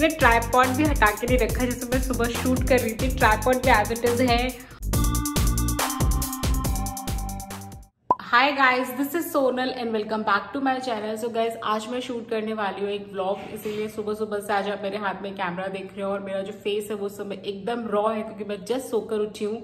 मैंने ट्राइपॉड भी हटा के नहीं रखा, जैसे मैं सुबह शूट कर रही थी। ट्राइपॉड भी एज इट इज है। Hi guys, this is Sonal and welcome back to my channel. So guys, आज मैं शूट करने वाली हूँ एक व्लॉग, इसीलिए सुबह सुबह से आज आप मेरे हाथ में कैमरा देख रहे हो और मेरा जो फेस है वो समय एकदम रॉ है क्योंकि मैं जस्ट सोकर उठी हूँ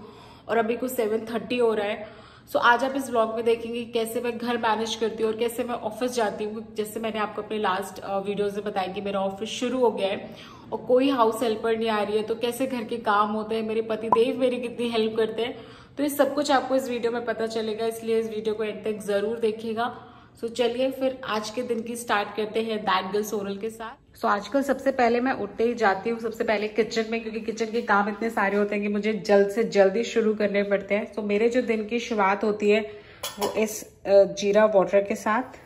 और अभी कुछ 7:30 हो रहा है। सो आज आप इस व्लॉग में देखेंगे कैसे मैं घर मैनेज करती हूँ और कैसे मैं ऑफिस जाती हूँ। जैसे मैंने आपको अपने लास्ट वीडियोज में बताया कि मेरा ऑफिस शुरू हो गया है और कोई हाउस हेल्पर नहीं आ रही है, तो कैसे घर के काम होते हैं, मेरे पति देव मेरी कितनी हेल्प करते हैं, तो ये सब कुछ आपको इस वीडियो में पता चलेगा, इसलिए इस वीडियो को एंड तक जरूर देखिएगा। सो चलिए फिर आज के दिन की स्टार्ट करते हैं दैट गर्ल सोनल के साथ। सो आजकल सबसे पहले मैं उठते ही जाती हूँ सबसे पहले किचन में, क्योंकि किचन के काम इतने सारे होते हैं कि मुझे जल्द से जल्दी शुरू करने पड़ते हैं। सो मेरे जो दिन की शुरुआत होती है वो इस जीरा वाटर के साथ।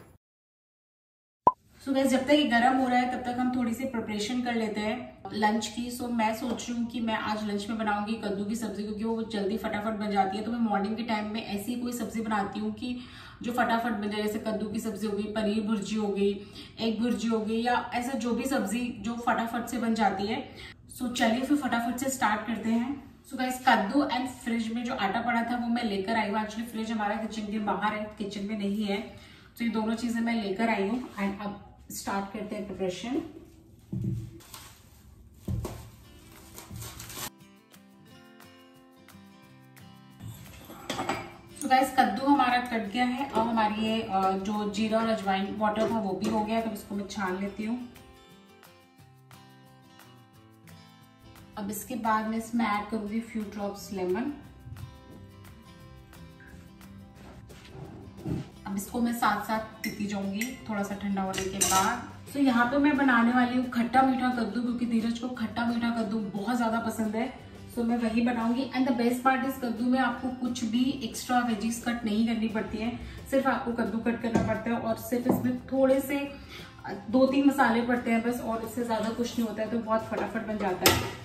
सो गाइस, जब तक ये गर्म हो रहा है तब तक हम थोड़ी सी प्रिपरेशन कर लेते हैं लंच की। सो मैं सोच रही हूँ कि मैं आज लंच में बनाऊंगी कद्दू की सब्जी, क्योंकि वो जल्दी फटाफट बन जाती है। तो मैं मॉर्निंग के टाइम में ऐसी कोई सब्जी बनाती हूँ कि जो फटाफट बन जाए, जैसे कद्दू की सब्जी हो गई, पनीर भुर्जी हो गई, एग भुर्जी हो गई, या ऐसा जो भी सब्जी जो फटाफट से बन जाती है। सो चलिए फिर फटाफट से स्टार्ट करते हैं। सो गाइस, कद्दू एंड फ्रिज में जो आटा पड़ा था वो मैं लेकर आई हूँ। एक्चुअली फ्रिज हमारा किचन के बाहर है, किचन में नहीं है, तो ये दोनों चीजें मैं लेकर आई हूँ। एंड अब स्टार्ट करते हैं प्रिपरेशन। तो गाइस, कद्दू हमारा कट गया है। अब हमारी ये जो जीरा और अजवाइन वाटर था वो भी हो गया, तो इसको मैं छान लेती हूँ। अब इसके बाद मैं इसमें ऐड करूंगी फ्यू ड्रॉप्स लेमन। अब इसको मैं साथ साथ पीती जाऊंगी थोड़ा सा ठंडा होने के बाद। तो यहाँ पे मैं बनाने वाली हूँ खट्टा मीठा कद्दू, क्योंकि धीरज को खट्टा मीठा कद्दू बहुत ज्यादा पसंद है। सो मैं वही बनाऊंगी। एंड द बेस्ट पार्ट इस कद्दू में आपको कुछ भी एक्स्ट्रा वेजीज कट नहीं करनी पड़ती है, सिर्फ आपको कद्दू कट करना पड़ता है और सिर्फ इसमें थोड़े से 2-3 मसाले पड़ते हैं बस, और इससे ज्यादा कुछ नहीं होता है, तो बहुत फटाफट बन जाता है।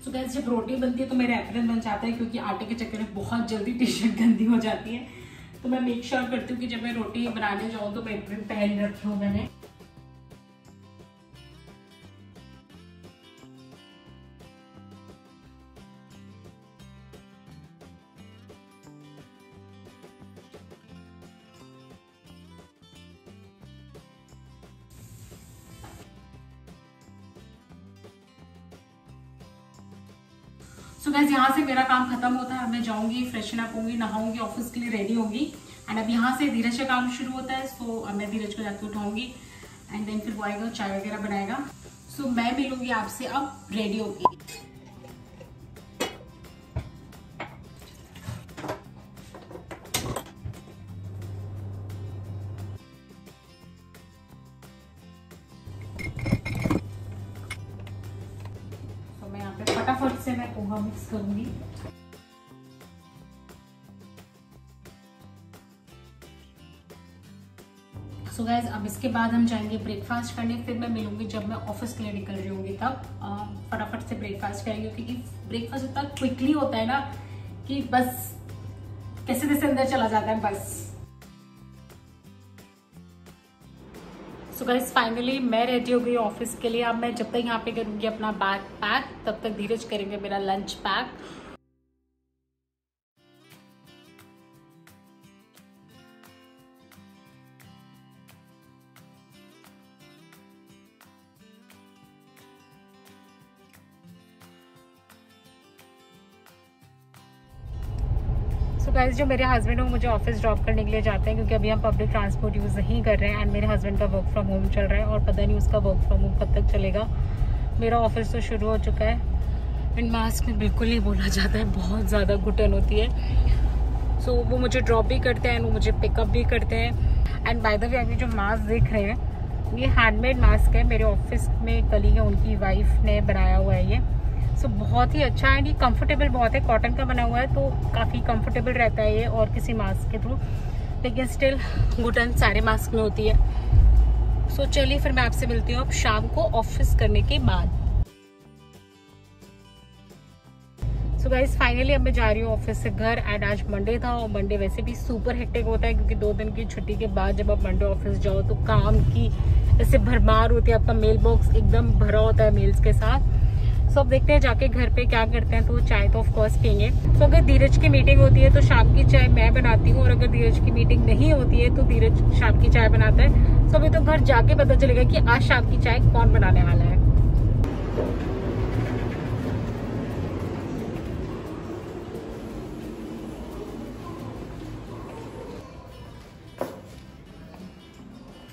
तो गाइस, जब रोटी बनती है तो मेरा एप्रन बन जाता है, क्योंकि आटे के चक्कर में बहुत जल्दी टी शर्ट गंदी हो जाती है। तो मैं मेक श्योर करती हूँ कि जब मैं रोटी बनाने जाऊँ तो मैं एप्रन पहन रखी हूँ मैंने। सो गाइस, यहाँ से मेरा काम खत्म होता है। अब मैं जाऊंगी, फ्रेशन अप होंगी, नहाऊंगी, ऑफिस के लिए रेडी होंगी। एंड अब यहाँ से धीरज का काम शुरू होता है। सो अब मैं धीरज को जाके उठाऊंगी एंड देन फिर वो आएगा, चाय वगैरह बनाएगा। सो मैं मिलूंगी आपसे अब रेडी होगी। फटाफट से मैं पोहा मिक्स करूंगी। सो गाइस, अब इसके बाद हम जाएंगे ब्रेकफास्ट करने, फिर मैं मिलूंगी जब मैं ऑफिस के लिए निकल रही होंगी। तब फटाफट से ब्रेकफास्ट करेंगे, क्योंकि ब्रेकफास्ट इतना क्विकली होता है ना कि बस कैसे कैसे अंदर चला जाता है बस। सो गाइस, फाइनली मैं रेडी हो गई ऑफिस के लिए। अब मैं जब तक यहाँ पे करूँगी अपना बैग पैक, तब तक धीरज करेंगे मेरा लंच पैक। सो गाइस, जो मेरे हस्बैंड है मुझे ऑफिस ड्रॉप करने के लिए जाते हैं, क्योंकि अभी हम पब्लिक ट्रांसपोर्ट यूज़ नहीं कर रहे हैं। एंड मेरे हस्बैंड का वर्क फ्रॉम होम चल रहा है और पता नहीं उसका वर्क फ्रॉम होम कब तक चलेगा। मेरा ऑफिस तो शुरू हो चुका है। एंड मास्क में बिल्कुल नहीं बोला जाता है, बहुत ज़्यादा घुटन होती है। सो वो मुझे ड्रॉप भी करते हैं, वो मुझे पिकअप भी करते हैं। एंड बाय द वे अभी जो मास्क देख रहे हैं ये हैंडमेड मास्क है, मेरे ऑफिस में कलीग है उनकी वाइफ ने बनाया हुआ है ये। सो बहुत ही अच्छा है, ये कंफर्टेबल बहुत है, कॉटन का बना हुआ है तो काफ़ी कंफर्टेबल रहता है ये और किसी मास्क के थ्रू, लेकिन स्टिल घुटन सारे मास्क में होती है। सो चलिए फिर मैं आपसे मिलती हूँ अब शाम को ऑफिस करने के बाद। सो गाइस फाइनली अब मैं जा रही हूँ ऑफिस से घर। एंड आज मंडे था और मंडे वैसे भी सुपर हेक्टिक होता है क्योंकि 2 दिन की छुट्टी के बाद जब आप मंडे ऑफिस जाओ तो काम की ऐसे भरमार होती है, आपका मेल बॉक्स एकदम भरा होता है मेल्स के साथ। सो अब देखते हैं जाके घर पे क्या करते हैं। तो चाय तो ऑफकोर्स पियेंगे। सो अगर धीरज की मीटिंग होती है तो शाम की चाय मैं बनाती हूँ और अगर धीरज की मीटिंग नहीं होती है तो धीरज शाम की चाय बनाता है। सो अभी तो घर जाके पता चलेगा कि आज शाम की चाय कौन बनाने वाला है।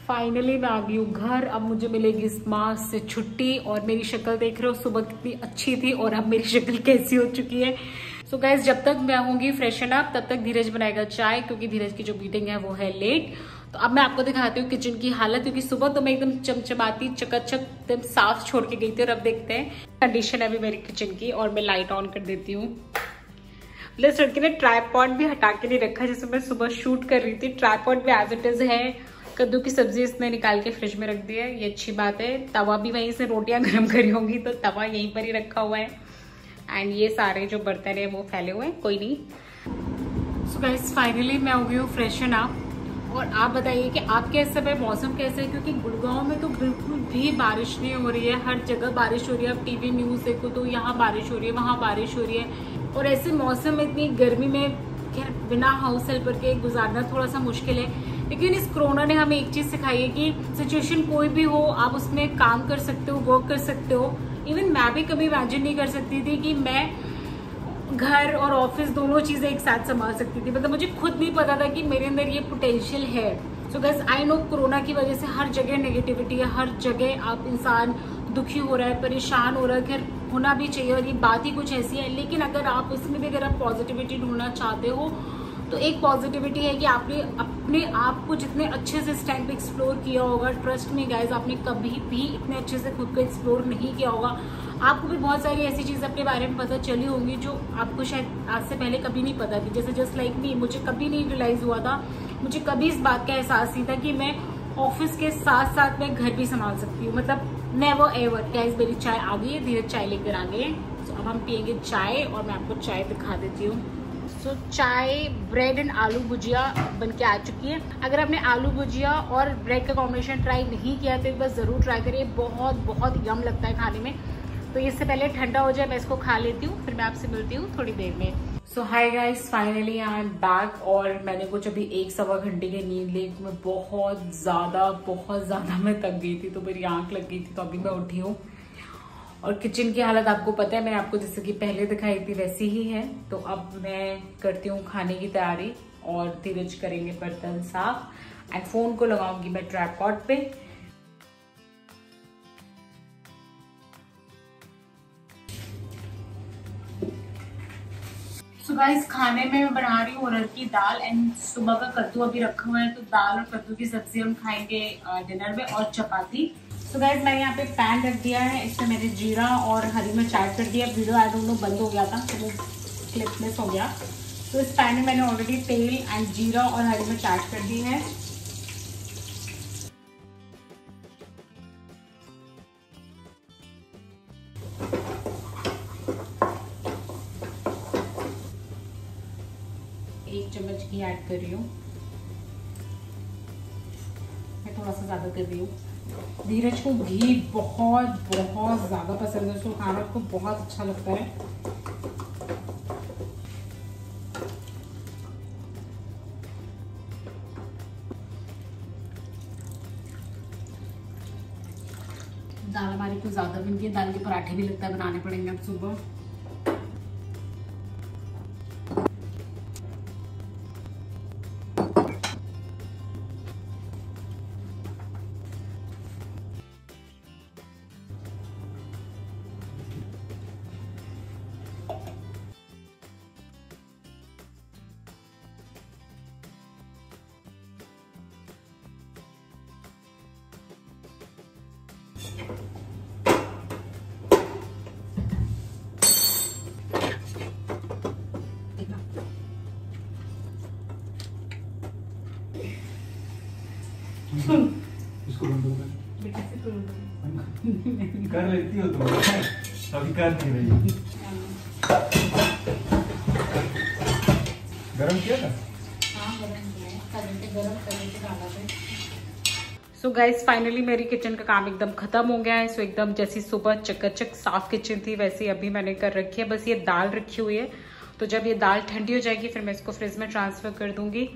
फाइनली मैं आ गई हूँ घर। अब मुझे मिलेगी इस मास से छुट्टी और मेरी शक्ल देख रहे हो सुबह कितनी अच्छी थी और अब मेरी शक्ल कैसी हो चुकी है। सो गाइज जब तक मैं आऊंगी फ्रेशन अप तब तक धीरज बनाएगा चाय क्योंकि धीरज की जो मीटिंग है वो है लेट। तो अब मैं आपको दिखाती हूँ किचन की हालत, क्योंकि सुबह तो मैं एकदम चमचमाती चकाचक एकदम साफ छोड़ के गई थी और अब देखते हैं कंडीशन है अभी मेरी किचन की। और मैं लाइट ऑन कर देती हूँ। प्लस लड़की ने ट्राइपॉड भी हटा के नहीं रखा जैसे मैं सुबह शूट कर रही थी। ट्राइपॉड भी एज इट इज है। कद्दू की सब्जी इसने निकाल के फ्रिज में रख दी है, ये अच्छी बात है। तवा भी वहीं से रोटियां गर्म करी होंगी तो तवा यहीं पर ही रखा हुआ है। एंड ये सारे जो बर्तन है वो फैले हुए हैं, कोई नहीं। सो गाइस फाइनली मैं हो गई हूँ फ्रेशन अप। और आप बताइए कि आपके इस समय मौसम कैसे है, क्योंकि गुड़गांव में तो बिल्कुल भी बारिश नहीं हो रही है। हर जगह बारिश हो रही है। आप टीवी न्यूज देखो तो यहाँ बारिश हो रही है, वहाँ बारिश हो रही है। और ऐसे मौसम में इतनी गर्मी में खैर बिना हाउस हेल्पर के गुजारना थोड़ा सा मुश्किल है। लेकिन इस कोरोना ने हमें एक चीज सिखाई है कि सिचुएशन कोई भी हो आप उसमें काम कर सकते हो, वर्क कर सकते हो। इवन मैं भी कभी इमेजिन नहीं कर सकती थी कि मैं घर और ऑफिस दोनों चीजें एक साथ संभाल सकती थी। मतलब मुझे खुद नहीं पता था कि मेरे अंदर ये पोटेंशियल है। So guys I know corona की वजह से हर जगह नेगेटिविटी है, हर जगह आप इंसान दुखी हो रहा है, परेशान हो रहा है। खैर होना भी चाहिए और ये बात ही कुछ ऐसी है। लेकिन अगर आप उसमें भी अगर आप पॉजिटिविटी ढूंढना चाहते हो तो एक पॉजिटिविटी है कि आपने अपने आप को जितने अच्छे से इस टाइम पे एक्सप्लोर किया होगा, ट्रस्ट में गाइज आपने कभी भी इतने अच्छे से खुद को एक्सप्लोर नहीं किया होगा। आपको भी बहुत सारी ऐसी चीजें अपने बारे में पता चली होंगी जो आपको शायद आज से पहले कभी नहीं पता थी। जैसे जस्ट लाइक मी, मुझे कभी नहीं रियलाइज हुआ था, मुझे कभी इस बात का एहसास नहीं था कि मैं ऑफिस के साथ साथ मैं घर भी संभाल सकती हूँ। मतलब नेवर एवर। गाइज मेरी चाय आ गई है, धीरे चाय लेकर आ गए। तो अब हम पियेंगे चाय और मैं आपको चाय दिखा देती हूँ। सो चाय ब्रेड एंड आलू भुजिया बन के आ चुकी है। अगर आपने आलू भुजिया और ब्रेड का कॉम्बिनेशन ट्राई नहीं किया तो एक बार ज़रूर ट्राई करिए, बहुत बहुत यम लगता है खाने में। तो इससे पहले ठंडा हो जाए मैं इसको खा लेती हूँ, फिर मैं आपसे मिलती हूँ थोड़ी देर में। So hi guys finally I am back. और मैंने कुछ अभी 1-1.25 घंटे की नींद ली। मैं बहुत ज़्यादा मैं थक गई थी तो मेरी आँख लग गई थी, तो अभी मैं उठी हूँ। और किचन की हालत आपको पता है, मैंने आपको जैसे कि पहले दिखाई थी वैसी ही है। तो अब मैं करती हूँ खाने की तैयारी और धीरज करेंगे बर्तन साफ एंड फोन को लगाऊंगी मैं ट्राइपॉड पे। सो गाइस खाने में मैं बना रही हूँ अरहर की दाल एंड सुबह का कद्दू अभी रखा हुआ है, तो दाल और कद्दू की सब्जी हम खाएंगे डिनर में और चपाती। तो गाइस मैंने यहाँ पे पैन रख दिया है, इसमें मैंने जीरा और हरी मिर्च ऐड कर दिया। वीडियो आई डोंट नो बंद हो गया था तो वो क्लिप मिस हो गया। तो इस पैन में मैंने ऑलरेडी तेल एंड जीरा और हरी मिर्च ऐड कर दी है। एक चम्मच घी ऐड कर रही हूँ, मैं थोड़ा सा ज्यादा कर रही हूँ। धीरज को घी बहुत ज्यादा पसंद है, उसको खाना को बहुत अच्छा लगता है। दाल हमारी कुछ ज्यादा बनती है, दाल के पराठे भी लगता है बनाने पड़ेंगे अब सुबह। इसको बंद कर लेती हो तुम, अभी कर नहीं रही। गरम किया था? हाँ गरम किया, डाला था। सो गाइज फाइनली मेरी किचन का काम एकदम खत्म हो गया है। सो एकदम जैसी सुबह चकाचक साफ किचन थी वैसे अभी मैंने कर रखी है। बस ये दाल रखी हुई है, तो जब ये दाल ठंडी हो जाएगी फिर मैं इसको फ्रिज में ट्रांसफर कर दूंगी।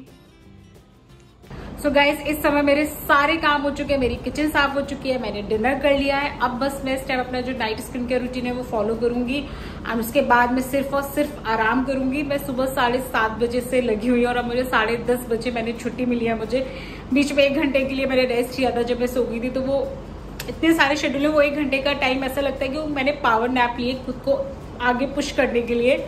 सो गाइज इस समय मेरे सारे काम हो चुके हैं, मेरी किचन साफ हो चुकी है, मैंने डिनर कर लिया है। अब बस मैं इस टाइम अपना जो नाइट स्किन केयर रूटीन है वो फॉलो करूंगी एंड उसके बाद मैं सिर्फ और सिर्फ आराम करूंगी। मैं सुबह 7:30 बजे से लगी हुई हूँ और अब मुझे 10:30 बजे मैंने छुट्टी मिली है। मुझे बीच में 1 घंटे के लिए मैंने रेस्ट किया था जब मैं सो गई थी, तो वो इतने सारे शेड्यूल है, वो 1 घंटे का टाइम ऐसा लगता है कि मैंने पावर नैप लिए खुद को आगे पुश करने के लिए।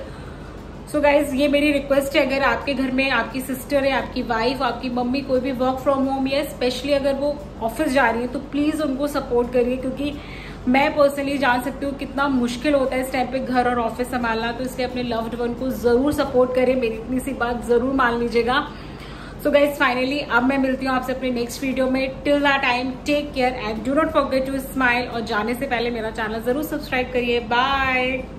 सो गाइज ये मेरी रिक्वेस्ट है, अगर आपके घर में आपकी सिस्टर है, आपकी वाइफ, आपकी मम्मी कोई भी वर्क फ्रॉम होम या स्पेशली अगर वो ऑफिस जा रही है तो प्लीज उनको सपोर्ट करिए, क्योंकि मैं पर्सनली जान सकती हूँ कितना मुश्किल होता है इस टाइम पे घर और ऑफिस संभालना। तो इसलिए अपने लव्ड वन को जरूर सपोर्ट करें, मेरी इतनी सी बात जरूर मान लीजिएगा। सो गाइज फाइनली अब मैं मिलती हूँ आपसे अपने नेक्स्ट वीडियो में। Till that time take care and do not forget to smile. और जाने से पहले मेरा चैनल जरूर सब्सक्राइब करिए। बाय।